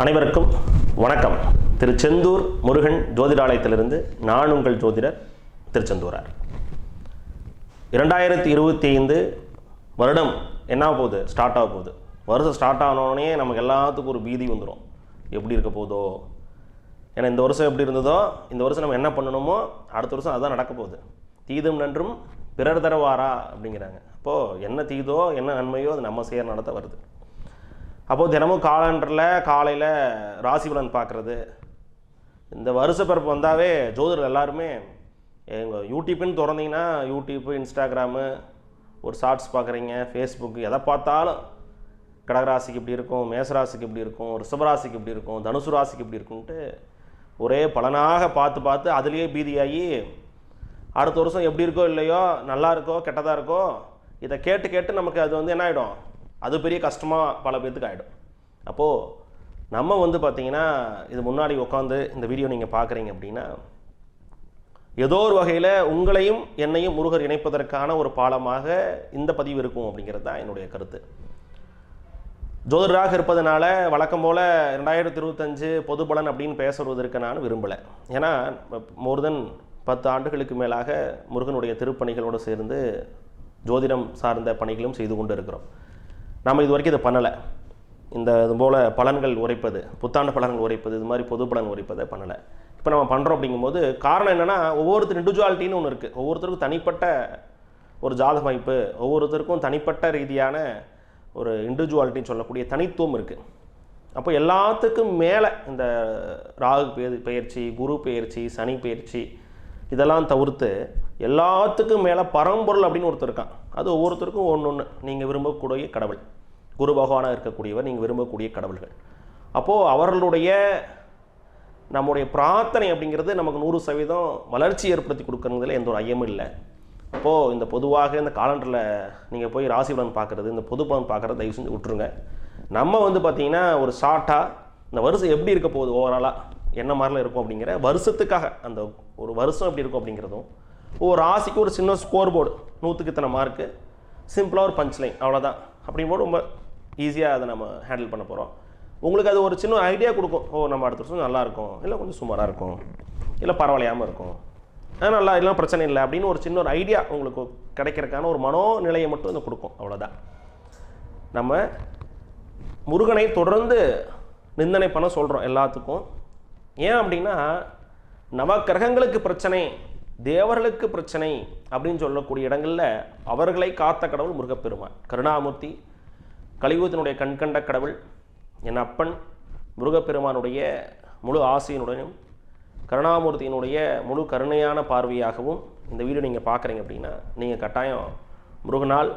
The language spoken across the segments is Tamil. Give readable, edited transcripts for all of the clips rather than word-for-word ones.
அனைவருக்கும் வணக்கம். திருச்செந்தூர் முருகன் ஜோதிடாலயத்திலிருந்து நான் உங்கள் ஜோதிடர் திருச்செந்தூரார். 2025 வருடம் என்ன போகுது, ஸ்டார்ட் ஆக போகுது. வருஷம் ஸ்டார்ட் ஆனோடனே நமக்கு எல்லாத்துக்கும் ஒரு பீதி வந்துடும், எப்படி இருக்க போதோ. ஏன்னா இந்த வருஷம் எப்படி இருந்ததோ, இந்த வருஷம் நம்ம என்ன பண்ணணுமோ அடுத்த வருஷம் அதுதான் நடக்க போகுது. தீதும் நன்றும் பிறர் தரவாரா அப்படிங்கிறாங்க. அப்போது என்ன தீதோ என்ன நன்மையோ அது நம்ம செய்ய நடத்த வருது. அப்போது தினமும் காலண்டரில் காலையில் ராசி பலன் பார்க்குறது, இந்த வருஷ பிறப்பு வந்தாவே ஜோதிடர் எல்லாருமே எங்கள் யூடியூப்னு திறந்தீங்கன்னா யூடியூப்பு, இன்ஸ்டாகிராமு, ஒரு ஷார்ட்ஸ் பார்க்குறீங்க, ஃபேஸ்புக்கு, எதை பார்த்தாலும் கடகராசிக்கு இப்படி இருக்கும், மேசராசிக்கு இப்படி இருக்கும், ரிஷபராசிக்கு இப்படி இருக்கும், தனுசு ராசிக்கு இப்படி இருக்குன்ட்டு ஒரே பலனாக பார்த்து அதுலேயே பீதியாகி அடுத்த வருஷம் எப்படி இருக்கோ இல்லையோ, நல்லா இருக்கோ கெட்டதாக இருக்கோ, இதை கேட்டு நமக்கு அது என்ன ஆகிடும், அது பெரிய கஷ்டமாக பல பேர்த்துக்கு ஆகிடும். அப்போது நம்ம பார்த்திங்கன்னா இது முன்னாடி உட்காந்து இந்த வீடியோ நீங்கள் பார்க்குறீங்க அப்படின்னா ஏதோ ஒரு வகையில் உங்களையும் என்னையும் முருகர் இணைப்பதற்கான ஒரு பாலமாக இந்த பதிவு இருக்கும் அப்படிங்கிறது தான் என்னுடைய கருத்து. ஜோதிடராக இருப்பதனால வழக்கம் போல் 2025 பொது பலன் அப்படின்னு பேசுவதற்கு நான் விரும்பலை. ஏன்னா மோர் தென் 10 ஆண்டுகளுக்கு மேலாக முருகனுடைய திருப்பணிகளோடு சேர்ந்து ஜோதிடம் சார்ந்த பணிகளும் செய்து கொண்டு இருக்கிறோம். நம்ம இது வரைக்கும் இதை பண்ணலை. இது போல் பலன்கள் உரைப்பது, புத்தாண்டு பலன்கள் உரைப்பது, இது மாதிரி பொது பலன் உரைப்பதை பண்ணலை. இப்போ நம்ம பண்ணுறோம் அப்படிங்கும்போது காரணம் என்னென்னா, ஒவ்வொருத்தர் இண்டிவிஜுவாலிட்டின்னு ஒன்று இருக்குது. ஒவ்வொருத்தருக்கும் தனிப்பட்ட ஒரு ஜாதக அமைப்பு, ஒவ்வொருத்தருக்கும் தனிப்பட்ட ரீதியான ஒரு இண்டிவிஜுவாலிட்டின்னு சொல்லக்கூடிய தனித்துவம் இருக்குது. அப்போ எல்லாத்துக்கும் மேலே இந்த ராகு பெயர்ச்சி, குரு பெயர்ச்சி, சனி பெயர்ச்சி இதெல்லாம் தவிர்த்து எல்லாத்துக்கும் மேலே பரம்பொருள் அப்படின்னு ஒருத்தர் இருக்கான். அது ஒவ்வொருத்தருக்கும் ஒன்று நீங்கள் விரும்பக்கூடிய கடவுள், குரு பகவானாக இருக்கக்கூடியவர், நீங்கள் விரும்பக்கூடிய கடவுள்கள். அப்போது அவர்களுடைய நம்முடைய பிரார்த்தனை அப்படிங்கிறது நமக்கு 100% வளர்ச்சி ஏற்படுத்தி கொடுக்கறதுல எந்த ஒரு ஐயமும் இல்லை. அப்போது இந்த பொதுவாக இந்த காலண்டரில் நீங்கள் போய் ராசி பலன் பார்க்குறது, இந்த பொது பலன் பார்க்குறது தயவு செஞ்சு விட்டுருங்க. நம்ம பார்த்திங்கன்னா ஒரு ஷார்ட்டாக இந்த வருஷம் எப்படி இருக்க போகுது, ஓவராலாக என்ன மாதிரிலாம் இருக்கும் அப்படிங்கிற வருஷத்துக்காக அந்த ஒரு வருஷம் எப்படி இருக்கும் அப்படிங்கிறதும், ஒரு ராசிக்கு ஒரு சின்ன ஸ்கோர் போர்டு, 100க்கு இத்தனை மார்க்கு, சிம்பிளாக ஒரு பஞ்ச் லைன், அவ்வளோதான். அப்படிங்கும்போது ரொம்ப ஈஸியாக அதை நம்ம ஹேண்டில் பண்ண போகிறோம். உங்களுக்கு அது ஒரு சின்ன ஐடியா கொடுக்கும். நம்ம அடுத்த வருஷம் நல்லாயிருக்கும், இல்லை கொஞ்சம் சுமாராக இருக்கும், இல்லை பரவாயில்லையாமல் இருக்கும், நல்லா இல்லை பிரச்சனை இல்லை அப்படின்னு ஒரு சின்ன ஒரு ஐடியா உங்களுக்கு கிடைக்கிறதுக்கான ஒரு மனோநிலையை மட்டும் இதை கொடுக்கும், அவ்வளோதான். நம்ம முருகனை தொடர்ந்து நிந்தனை பண்ண சொல்கிறோம் எல்லாத்துக்கும். ஏன் அப்படின்னா, நவக்கிரகங்களுக்கு பிரச்சனை, தேவர்களுக்கு பிரச்சனை அப்படின்னு சொல்லக்கூடிய இடங்களில் அவர்களை காத்த கடவுள் முருகப்பெருமான், கருணாமூர்த்தி, கலியுகத்தினுடைய கண்கண்ட கடவுள், என் அப்பன் முருகப்பெருமானுடைய முழு ஆசையினுடனும் கருணாமூர்த்தியினுடைய முழு கருணையான பார்வையாகவும் இந்த வீடியோ நீங்கள் பார்க்குறீங்க அப்படின்னா நீங்கள் கட்டாயம் முருகனால்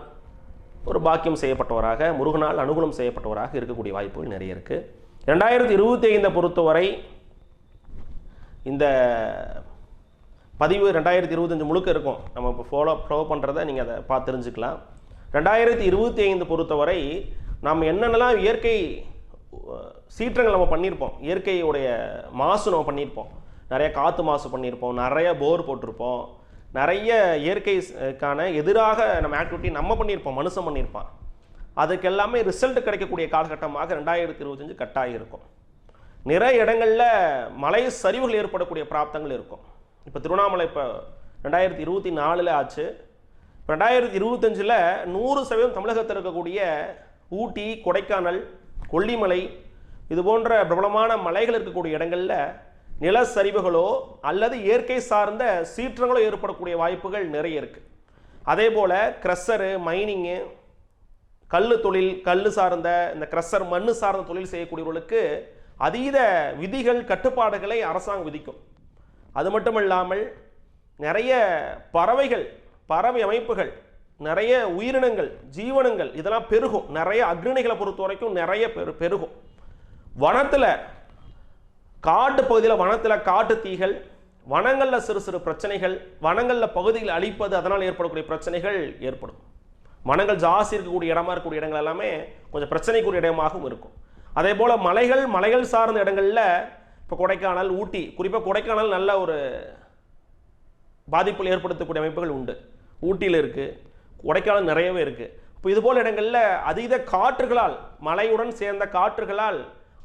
ஒரு பாக்கியம் செய்யப்பட்டவராக, முருகனால் அனுகூலம் செய்யப்பட்டவராக இருக்கக்கூடிய வாய்ப்புகள் நிறைய இருக்குது. 2025 பொறுத்தவரை இந்த பதிவு 2025 முழுக்க இருக்கும். நம்ம இப்போ ஃபாலோ பண்ணுறதை நீங்கள் அதை பார்த்து தெரிஞ்சுக்கலாம். 2025 பொறுத்தவரை நாம் என்னென்னலாம் இயற்கை சீற்றங்கள் நம்ம பண்ணியிருப்போம், இயற்கையுடைய மாசு நம்ம பண்ணியிருப்போம், நிறைய காற்று மாசு பண்ணியிருப்போம், நிறைய போர் போட்டிருப்போம், நிறைய இயற்கைக்கான எதிராக நம்ம ஆக்டிவிட்டி நம்ம பண்ணியிருப்போம், மனுஷன் பண்ணியிருப்பான். அதுக்கு எல்லாமே ரிசல்ட் கிடைக்கக்கூடிய காலகட்டமாக 2025 கட்டாயம் இருக்கும். நிறைய இடங்களில் மலை சரிவுகள் ஏற்படக்கூடிய பிராப்தங்கள் இருக்கும். இப்போ திருவண்ணாமலை இப்போ 2024 ஆச்சு. 2025 100% தமிழகத்தில் இருக்கக்கூடிய ஊட்டி, கொடைக்கானல், கொல்லிமலை இது போன்ற பிரபலமான மலைகள் இருக்கக்கூடிய இடங்களில் நிலச்சரிவுகளோ அல்லது இயற்கை சார்ந்த சீற்றங்களோ ஏற்படக்கூடிய வாய்ப்புகள் நிறைய இருக்குது. அதே போல் க்ரஷரு, மைனிங்கு, கல் தொழில், கல் சார்ந்த இந்த க்ரஷர் மண் சார்ந்த தொழில் செய்யக்கூடியவர்களுக்கு அதீத விதிகள், கட்டுப்பாடுகளை அரசாங்கம் விதிக்கும். அது மட்டும் இல்லாமல் நிறைய பறவைகள், பறவை அமைப்புகள், நிறைய உயிரினங்கள், ஜீவனங்கள் இதெல்லாம் பெருகும். நிறைய அக்னிகளை பொறுத்த வரைக்கும் நிறைய பெருகும். வனத்தில், காட்டு பகுதியில் வனத்தில் காட்டு தீகள், வனங்களில் சிறு சிறு பிரச்சனைகள், வனங்களில் பகுதிகளை அழிப்பது, அதனால் ஏற்படக்கூடிய பிரச்சனைகள் ஏற்படும். வனங்கள் ஜாஸ்தி இருக்கக்கூடிய இடமா இருக்கக்கூடிய இடங்கள் எல்லாமே கொஞ்சம் பிரச்சனைக்குரிய இடமாகவும் இருக்கும். அதே போல் மலைகள் சார்ந்த இடங்களில் இப்போ கொடைக்கானல், ஊட்டி, குறிப்பாக கொடைக்கானல் நல்ல ஒரு பாதிப்புகள் ஏற்படுத்தக்கூடிய அமைப்புகள் உண்டு. ஊட்டியில் இருக்குது, கொடைக்கானல் நிறையவே இருக்குது. இப்போ இதுபோல் இடங்களில் அதீத காற்றுகளால், மழையுடன் சேர்ந்த காற்றுகளால்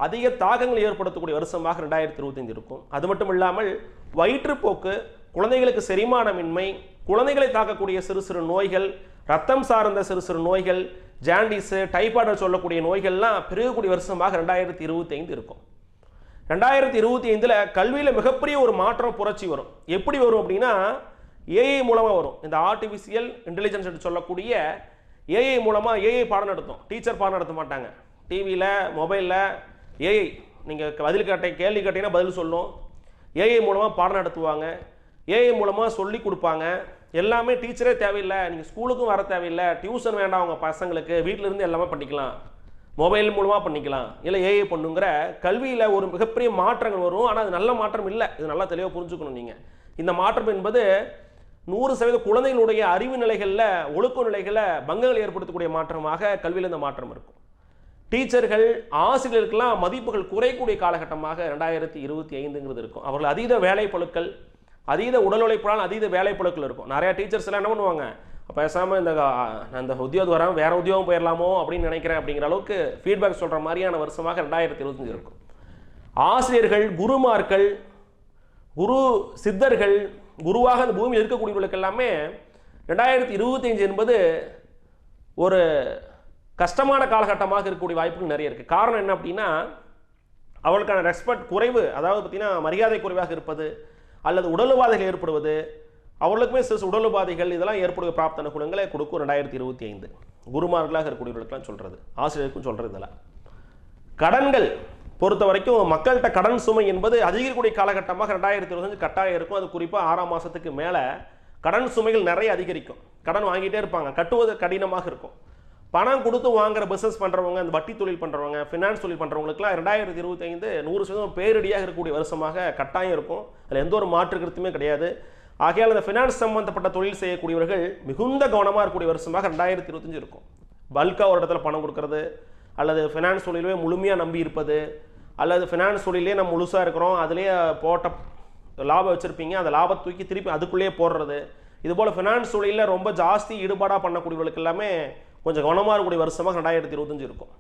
அதிக தாக்கங்கள் ஏற்படுத்தக்கூடிய வருஷமாக 2025 இருக்கும். அது மட்டும் இல்லாமல் வயிற்றுப்போக்கு, குழந்தைகளுக்கு செரிமானமின்மை, குழந்தைகளை தாக்கக்கூடிய சிறு சிறு நோய்கள், ரத்தம் சார்ந்த சிறு சிறு நோய்கள், ஜாண்டிஸ், டைபாய்டு சொல்லக்கூடிய நோய்கள்லாம் பெருகக்கூடிய வருஷமாக 2025 இருக்கும். 2025 கல்வியில் மிகப்பெரிய ஒரு மாற்றம், புரட்சி வரும். எப்படி வரும் அப்படின்னா ஏஐ மூலமாக வரும். இந்த ஆர்டிஃபிஷியல் இன்டெலிஜென்ஸ் என்று சொல்லக்கூடிய ஏஐ மூலமாக ஏஐ பாடம் நடத்தும். டீச்சர் பாடம் நடத்த மாட்டாங்க. டிவியில், மொபைலில் ஏஐ நீங்கள் பதில் கேள்வி கேட்டீங்கன்னா பதில் சொல்லும். ஏஐ மூலமாக பாடம் நடத்துவாங்க. ஏஐ மூலமாக சொல்லி கொடுப்பாங்க. எல்லாமே டீச்சரே தேவையில்லை, நீங்கள் ஸ்கூலுக்கும் வர தேவையில்லை, டியூஷன் வேண்டாம், அவங்க பசங்களுக்கு வீட்டில் இருந்து எல்லாமே பண்ணிக்கலாம், மொபைல் மூலமாக பண்ணிக்கலாம், இல்லை ஏஐ பண்ணுங்கிற கல்வியில் ஒரு மிகப்பெரிய மாற்றங்கள் வரும். ஆனால் அது நல்ல மாற்றம் இல்லை. இது நல்லா தெளிவாக புரிஞ்சுக்கணும். நீங்கள் இந்த மாற்றம் என்பது 100% குழந்தைகளுடைய அறிவு நிலைகளில், ஒழுக்க நிலைகளில் பங்கங்கள் ஏற்படுத்தக்கூடிய மாற்றமாக கல்வியில் இந்த மாற்றம் இருக்கும். டீச்சர்கள், ஆசிரியர்களுக்கெல்லாம் மதிப்புகள் குறையக்கூடிய காலகட்டமாக 2025 இருக்கும். அவர்கள் அதீத வேலைப்பளுக்கள், அதீத உடல் உழைப்பால் அதீத வேலைப்பளுக்கள் இருக்கும். நிறைய டீச்சர்ஸ் எல்லாம் என்ன பண்ணுவாங்க, பேசாமல் இந்த உத்தியோகம் வராமல் வேற உத்தியோகம் போயிடலாமோ அப்படின்னு நினைக்கிறேன் அப்படிங்கிற அளவுக்கு ஃபீட்பேக் சொல்கிற மாதிரியான வருஷமாக 2025 இருக்கும். ஆசிரியர்கள், குருமார்கள், குரு சித்தர்கள், குருவாக அந்த பூமியில் இருக்கக்கூடியவர்களுக்கு எல்லாமே 2025 என்பது ஒரு கஷ்டமான காலகட்டமாக இருக்கக்கூடிய வாய்ப்புகள் நிறைய இருக்குது. காரணம் என்ன அப்படின்னா அவளுக்கான ரெஸ்பெக்ட் குறைவு, அதாவது பார்த்தீங்கன்னா மரியாதை குறைவாக இருப்பது, அல்லது உடல் உபாதைகள் ஏற்படுவது, அவர்களுக்குமே சில உடல் உபாதைகள் இதெல்லாம் ஏற்படுகிற பிராப்த அனுகூலங்களை கொடுக்கும் 2025. குருமார்களாக இருக்கக்கூடியவர்களுக்கெல்லாம் சொல்கிறது, ஆசிரியருக்கும் சொல்கிறது. இதெல்லாம் கடன்கள் பொறுத்த வரைக்கும் மக்கள்கிட்ட கடன் சுமை என்பது அதிகரிக்கக்கூடிய காலகட்டமாக 2025 கட்டாயம் இருக்கும். அது குறிப்பாக 6ஆம் மாதத்துக்கு மேலே கடன் சுமைகள் நிறைய அதிகரிக்கும். கடன் வாங்கிட்டே இருப்பாங்க, கட்டுவது கடினமாக இருக்கும். பணம் கொடுத்து வாங்குற பிஸ்னஸ் பண்ணுறவங்க, அந்த வட்டி தொழில் பண்ணுறவங்க, ஃபினான்ஸ் தொழில் பண்ணுறவங்களுக்குலாம் 2025 100% பேரிடியாக இருக்கக்கூடிய வருஷமாக கட்டாயம் இருக்கும். அதில் எந்த ஒரு மாற்று கருத்துமே கிடையாது. ஆகையால் அந்த ஃபினான்ஸ் சம்பந்தப்பட்ட தொழில் செய்யக்கூடியவர்கள் மிகுந்த கவனமாக இருக்கக்கூடிய வருஷமாக 2025 இருக்கும். பல்காக ஒரு இடத்துல பணம் கொடுக்கறது, அல்லது ஃபினான்ஸ் தொழிலே முழுமையாக நம்பி இருப்பது, அல்லது ஃபினான்ஸ் தொழிலே நம்ம முழுசாக இருக்கிறோம், அதிலே போட்ட லாபம் வச்சுருப்பீங்க, அந்த லாபத்தை தூக்கி திருப்பி அதுக்குள்ளேயே போடுறது, இதுபோல் ஃபினான்ஸ் தொழிலில் ரொம்ப ஜாஸ்தி ஈடுபாடாக பண்ணக்கூடியவர்களுக்கு எல்லாமே கொஞ்சம் கவனமாக இருக்கக்கூடிய வருஷமாக 2025 இருக்கும்.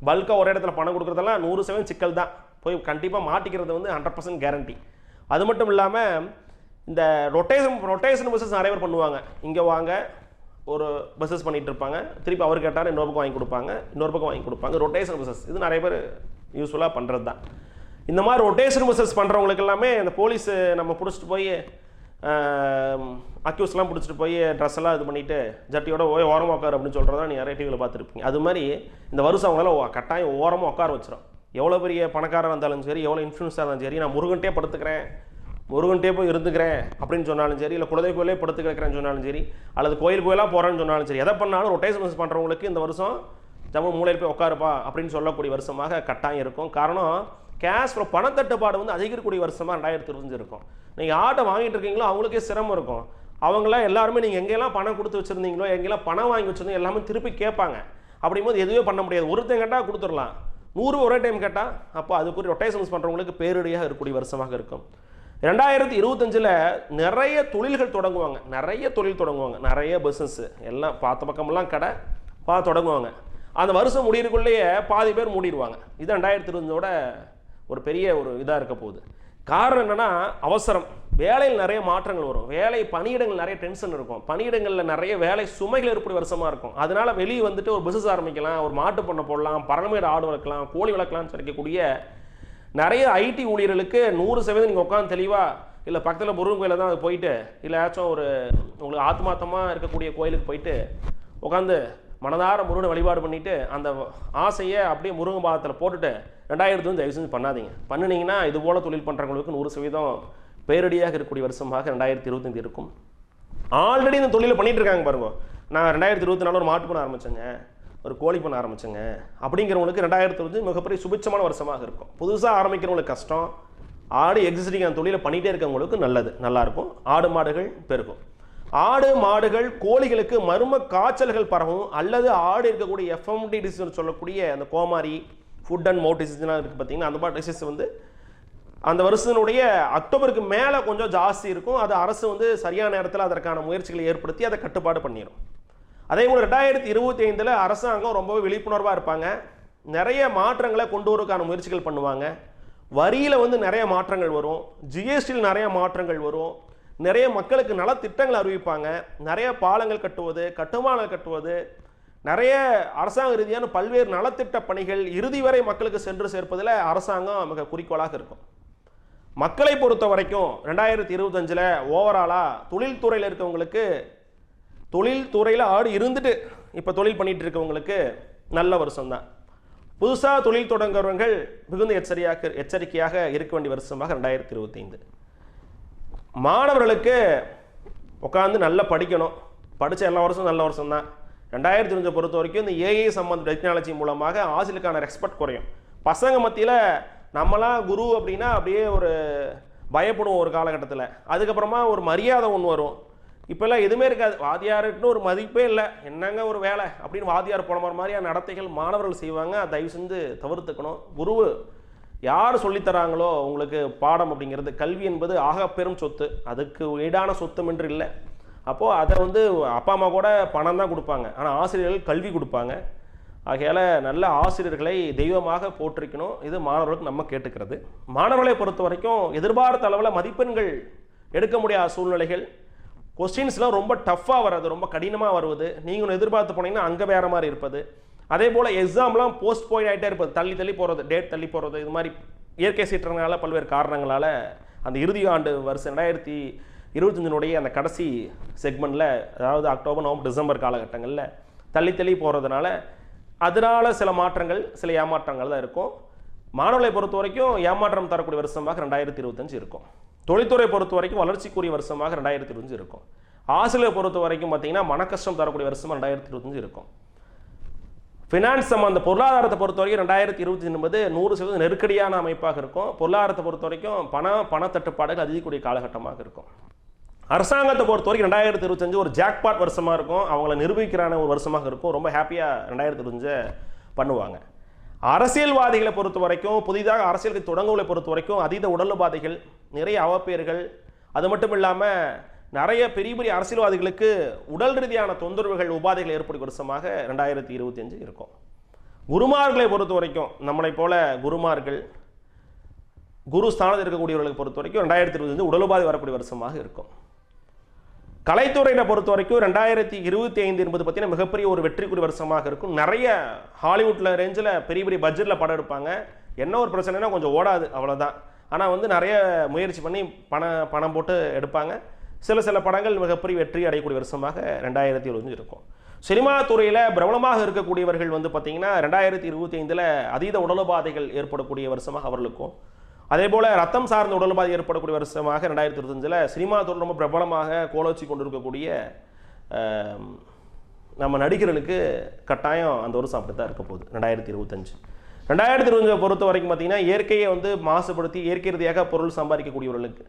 பல்காக ஒரு இடத்துல பணம் கொடுக்குறதெல்லாம் 100% சிக்கல் தான். போய் கண்டிப்பாக மாட்டிக்கிறது 100% கேரண்டி. அது மட்டும் இல்லாமல் இந்த ரொட்டேஷன் பிஸ்னஸ் நிறைய பேர் பண்ணுவாங்க. இங்கே வாங்க ஒரு பிஸ்னஸ் பண்ணிகிட்டு இருப்பாங்க, திருப்பி அவர் கேட்டார் இன்னொரு பக்கம் வாங்கி கொடுப்பாங்க, இன்னொரு பக்கம் வாங்கி கொடுப்பாங்க. ரொட்டேஷன் பிஸ்னஸ் இது நிறைய பேர் யூஸ்ஃபுல்லாக பண்ணுறது தான். இந்த மாதிரி ரொட்டேஷன் பிஸ்னஸ் பண்ணுறவங்களுக்கு எல்லாமே இந்த போலீஸ் நம்ம பிடிச்சிட்டு போய் அக்யூஸ்லாம் பிடிச்சிட்டு போய் ட்ரெஸ் எல்லாம் இது பண்ணிவிட்டு ஜட்டியோட ஓரமாக உட்கார் அப்படின்னு சொல்கிறதா நீ நிறைய டிவியில் பார்த்துருப்பீங்க. அது மாதிரி இந்த வருஷம் அவங்களால கட்டாயம் ஓரமாக உட்கார வச்சிடும். எவ்வளோ பெரிய பணக்காரன் இருந்தாலும் சரி, எவ்வளோ இன்ஃப்ளூன்ஸாக இருந்தாலும் சரி, நான் முருகன்ட்டே படுத்துக்கிறேன், முருகன்ட்டே போய் இருந்துக்கிறேன் அப்படின்னு சொன்னாலும் சரி, இல்லை குலதெய்வ கோயிலே படுத்து கிடக்கிறேன்னு சொன்னாலும் சரி, அல்லது கோயிலாக போகிறேன்னு சொன்னாலும் சரி, எதை பண்ணாலும் ரொட்டேஷன் பிஸ்னஸ் பண்ணுறவங்களுக்கு இந்த வருஷம் ஜம்மு மூலையில் போய் உட்காருப்பா அப்படின்னு சொல்லக்கூடிய வருஷமாக கட்டாயம் இருக்கும். காரணம் கேஷ் ஃப்ளோ, பணத்தட்டுப்பாடு அதிகரிக்கக்கூடிய வருஷமாக 2025 இருக்கும். நீங்கள் ஆட்டை வாங்கிட்டு இருக்கீங்களோ அவங்களுக்கே சிரமம் இருக்கும். அவங்களாம் எல்லாருமே நீங்கள் எங்கெல்லாம் பணம் கொடுத்து வச்சுருந்தீங்களோ, எங்கெல்லாம் பணம் வாங்கி வச்சுருந்தீங்க எல்லாமே திருப்பி கேட்பாங்க. அப்படிங்கும்போது எதுவே பண்ண முடியாது. ஒருத்தன் கேட்டால் கொடுத்துடலாம், 100 ஒரே டைம் கேட்டால் அப்போ அதுக்குரிய ரொட்டேஷன்ஸ் பண்ணுறவங்களுக்கு பேரிடியாக இருக்கக்கூடிய வருஷமாக இருக்கும். 2025 நிறைய தொழில்கள் தொடங்குவாங்க, நிறைய பிஸ்னஸ் எல்லாம் பார்த்த பக்கமெல்லாம் கடை தொடங்குவாங்க. அந்த வருஷம் முடியறதுக்குள்ளேயே பாதி பேர் மூடிடுவாங்க. இது 2025 ஒரு பெரிய ஒரு இதாக இருக்க போகுது. காரணம் என்னன்னா அவசரம், வேலையில் நிறைய மாற்றங்கள் வரும், பணியிடங்கள் நிறைய டென்ஷன் இருக்கும், பணியிடங்களில் நிறைய வேலை சுமைகள் ஏற்படும் வருஷமாக இருக்கும். அதனால வெளியே வந்துட்டு ஒரு பிஸ்னஸ் ஆரம்பிக்கலாம், ஒரு மாட்டு பண்ணை போடலாம், பரமேடு ஆடு வளர்க்கலாம், கோழி வளர்க்கலாம்னு சொல்லக்கூடிய நிறைய ஐடி ஊழியர்களுக்கு 100% நீங்கள் உட்காந்து தெளிவாக இல்லை பக்கத்தில் முருகன் கோயிலில் தான் அது போயிட்டு, இல்லை ஏதாச்சும் ஒரு உங்களுக்கு ஆத்மார்த்தமாக இருக்கக்கூடிய கோயிலுக்கு போயிட்டு உட்காந்து மனதார முருகனை வழிபாடு பண்ணிவிட்டு அந்த ஆசையை அப்படியே முருகன் பாதத்தில் போட்டுட்டு 2025 தயவு செஞ்சு பண்ணாதீங்க. பண்ணினீங்கன்னா இது போல் தொழில் பண்ணுறவங்களுக்கு 100% பேரடியாக இருக்கக்கூடிய வருஷமாக 2025 இருக்கும். ஆல்ரெடி இந்த தொழிலை பண்ணிகிட்டு இருக்காங்க பாருங்க. நான் 2024 ஒரு மாட்டு பண்ண ஆரம்பித்தேங்க, ஒரு கோழி பண்ண ஆரம்பித்தேங்க அப்படிங்கிறவங்களுக்கு 2025 மிகப்பெரிய சுபிட்சமான வருஷமாக இருக்கும். புதுசாக ஆரம்பிக்கிறவங்களுக்கு கஷ்டம், ஆடு எக்ஸிஸ்டிங் அந்த தொழிலை பண்ணிகிட்டே இருக்கவங்களுக்கு நல்லாயிருக்கும். ஆடு மாடுகள் பெருகும். ஆடு மாடுகள் கோழிகளுக்கு மர்ம காய்ச்சல்கள் பரவும், அல்லது ஆடு இருக்கக்கூடிய எஃப்எம்டி டிசீஸ் சொல்லக்கூடிய அந்த கோமாரி, ஃபுட் அண்ட் மவுத் டிசீஸ்லாம் இருக்குது பார்த்தீங்கன்னா, அந்த மாதிரி டிசீஸ் அந்த வருஷத்தினுடைய அக்டோபருக்கு மேலே கொஞ்சம் ஜாஸ்தி இருக்கும். அது அரசு சரியான நேரத்தில் அதற்கான முயற்சிகளை ஏற்படுத்தி அதை கட்டுப்பாடு பண்ணிடும். அதே போல் 2025 அரசாங்கம் ரொம்பவே விழிப்புணர்வாக இருப்பாங்க. நிறைய மாற்றங்களை கொண்டு வரதுக்கான முயற்சிகள் பண்ணுவாங்க. வரியில் வந்து நிறைய மாற்றங்கள் வரும், ஜிஎஸ்டியில் நிறைய மாற்றங்கள் வரும், நிறைய மக்களுக்கு நலத்திட்டங்கள் அறிவிப்பாங்க, நிறைய பாலங்கள் கட்டுவது, கட்டுமானங்கள் கட்டுவது, நிறைய அரசாங்க ரீதியான பல்வேறு நலத்திட்ட பணிகள் இறுதி வரை மக்களுக்கு சென்று சேர்ப்பதில் அரசாங்கம் மிக குறிக்கோளாக இருக்கும். மக்களை பொறுத்த வரைக்கும் 2025 ஓவராலாக தொழில்துறையில் இருக்கவங்களுக்கு, தொழில்துறையில் ஆடு இருந்துட்டு இப்போ தொழில் பண்ணிட்டு இருக்கவங்களுக்கு நல்ல வருஷம் தான். புதுசாக தொழில் தொடங்குறவர்கள் மிகுந்த எச்சரிக்கையாக இருக்க வேண்டிய வருஷமாக 2025. மாணவர்களுக்கு உட்காந்து நல்லா படிக்கணும், படித்த எல்லா வருஷம் நல்ல வருஷம் தான். 2025 பொறுத்த வரைக்கும் இந்த ஏஐ சம்பந்த டெக்னாலஜி மூலமாக ஆசிரியருக்கான ரெஸ்பெக்ட் குறையும். பசங்க மத்தியில் நம்மளாம் குரு அப்படின்னா அப்படியே ஒரு பயப்படுவோம் ஒரு காலகட்டத்தில், அதுக்கப்புறமா ஒரு மரியாதை ஒன்று வரும். இப்போல்லாம் எதுவுமே இருக்காது, வாத்தியாருக்குன்னு ஒரு மதிப்பே இல்லை, என்னங்க ஒரு வேலை அப்படின்னு வாத்தியார் போன மாதிரியான நடத்தைகள் மாணவர்கள் செய்வாங்க. தயவு செஞ்சு தவிர்த்துக்கணும். குரு யார் சொல்லித்தராங்களோ உங்களுக்கு பாடம் அப்படிங்கிறது, கல்வி என்பது ஆக பெரும் சொத்து, அதுக்கு ஈடான சொத்தும் என்று இல்லை. அப்போது அதை வந்து அப்பா அம்மா கூட பணம் தான் கொடுப்பாங்க, ஆனால் ஆசிரியர்கள் கல்வி கொடுப்பாங்க. ஆகையால் நல்ல ஆசிரியர்களை தெய்வமாக போற்றிக்கணும். இது மாணவர்களுக்கு நம்ம கேட்டுக்கிறது. மாணவர்களை பொறுத்த வரைக்கும் எதிர்பார்த்த அளவில் மதிப்பெண்கள் எடுக்க முடியாத சூழ்நிலைகள், கொஸ்டின்ஸ்லாம் ரொம்ப டஃப்பாக வர்றது, ரொம்ப கடினமாக வருவது, நீங்களும் எதிர்பார்த்து போனீங்கன்னா அங்கே வேறு மாதிரி இருப்பது. அதே போல் எக்ஸாம்லாம் போஸ்ட் போய் ஆகிட்டே இருப்பது, தள்ளி போகிறது, டேட் தள்ளி போகிறது. இது மாதிரி இயற்கை சீற்றங்களால் பல்வேறு காரணங்களால் அந்த இறுதி ஆண்டு வருஷம் 2025 அந்த கடைசி செக்மெண்ட்டில், அதாவது அக்டோபர் நவம்பர் டிசம்பர் காலகட்டங்களில் தள்ளி போகிறதுனால அதனால் சில மாற்றங்கள், சில ஏமாற்றங்கள் தான் இருக்கும். மாணவர்களை பொறுத்த வரைக்கும் ஏமாற்றம் தரக்கூடிய வருஷமாக 2025 இருக்கும். தொழில்துறை பொறுத்த வரைக்கும் வளர்ச்சிக்குரிய வருஷமாக 2025 இருக்கும். ஆசிரியர் பொறுத்த வரைக்கும் பார்த்தீங்கன்னா மனக்கஷ்டம் தரக்கூடிய வருஷமாக 2025 இருக்கும். ஃபினான்ஸ் சம்பந்த பொருளாதாரத்தை பொறுத்த வரைக்கும் 2025 என்பது 100% நெருக்கடியான அமைப்பாக இருக்கும். பொருளாதாரத்தை பொறுத்த வரைக்கும் பணத்தட்டுப்பாடுகள் அதிகக்கூடிய காலகட்டமாக இருக்கும். அரசாங்கத்தை பொறுத்த வரைக்கும் 2025 ஒரு ஜாக்பாட் வருஷமாக இருக்கும், அவங்கள நிரூபிக்கிறான ஒரு வருஷமாக இருக்கும். ரொம்ப ஹாப்பியாக 2025 பண்ணுவாங்க. அரசியல்வாதிகளை பொறுத்த வரைக்கும், புதிதாக அரசியலுக்கு தொடங்குவதை பொறுத்த வரைக்கும் அதீத உடலுபாதைகள், நிறைய அவப்பேறுகள், அது மட்டும் இல்லாமல் நிறைய பெரிய அரசியல்வாதிகளுக்கு உடல் ரீதியான தொந்தரவுகள், உபாதைகள் ஏற்படும் வருஷமாக 2025 இருக்கும். குருமார்களை பொறுத்த வரைக்கும், நம்மளை போல குருமார்கள், குரு ஸ்தானத்தில் இருக்கக்கூடியவர்களை பொறுத்த வரைக்கும் 2025 உடலுபாதை வரக்கூடிய வருஷமாக இருக்கும். கலைத்துறையினை பொறுத்த வரைக்கும் 2025 என்பது பார்த்தீங்கன்னா மிகப்பெரிய ஒரு வெற்றிக்குரிய வருஷமாக இருக்கும். நிறைய ஹாலிவுட்டில் ரேஞ்சில் பெரிய பட்ஜெட்டில் படம் எடுப்பாங்க. என்ன ஒரு பிரச்சனைனா கொஞ்சம் ஓடாது, அவ்வளோதான். ஆனால் வந்து நிறைய முயற்சி பண்ணி பணம் போட்டு எடுப்பாங்க. சில படங்கள் மிகப்பெரிய வெற்றி அடையக்கூடிய வருஷமாக 2025 இருக்கும். சினிமா துறையில் பிரபலமாக இருக்கக்கூடியவர்கள் வந்து பார்த்தீங்கன்னா 2025 அதீத உடலுபாதைகள் ஏற்படக்கூடிய வருஷமாக அவர்களுக்கும், அதே போல் ரத்தம் சார்ந்த உடலுபாதை ஏற்படக்கூடிய வருஷமாக 2025 சினிமா துறை ரொம்ப பிரபலமாக கோலோச்சி கொண்டிருக்கக்கூடிய நம்ம நடிகர்களுக்கு கட்டாயம் அந்த வருஷம் அப்படி தான் இருக்க போகுது 2025 பொறுத்த வரைக்கும் பார்த்தீங்கன்னா இயற்கையை வந்து மாசுபடுத்தி இயற்கை ரீதியாக பொருள் சம்பாதிக்கக்கூடியவர்களுக்கு,